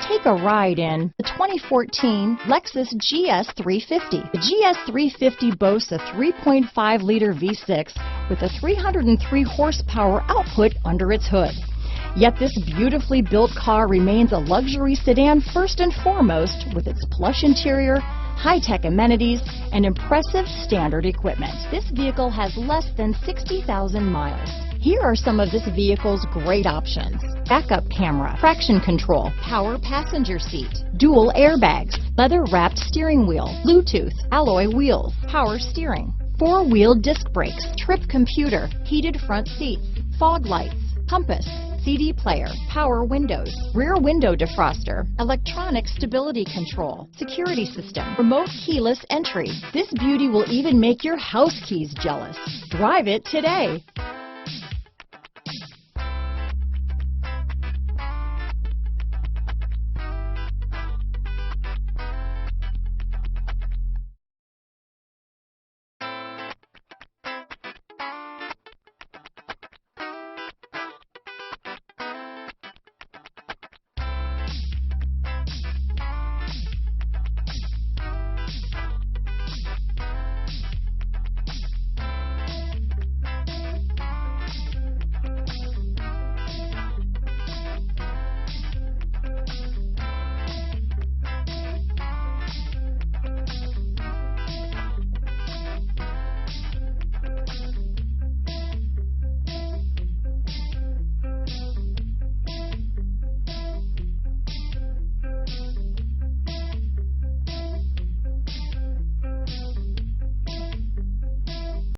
Take a ride in the 2014 Lexus GS350. The GS350 boasts a 3.5-liter V6 with a 303 horsepower output under its hood. Yet this beautifully built car remains a luxury sedan first and foremost, with its plush interior, high-tech amenities, and impressive standard equipment. This vehicle has less than 60,000 miles. Here are some of this vehicle's great options: backup camera, traction control, power passenger seat, dual airbags, leather-wrapped steering wheel, Bluetooth, alloy wheels, power steering, four-wheel disc brakes, trip computer, heated front seats, fog lights, compass, CD player, power windows, rear window defroster, electronic stability control, security system, remote keyless entry. This beauty will even make your house keys jealous. Drive it today.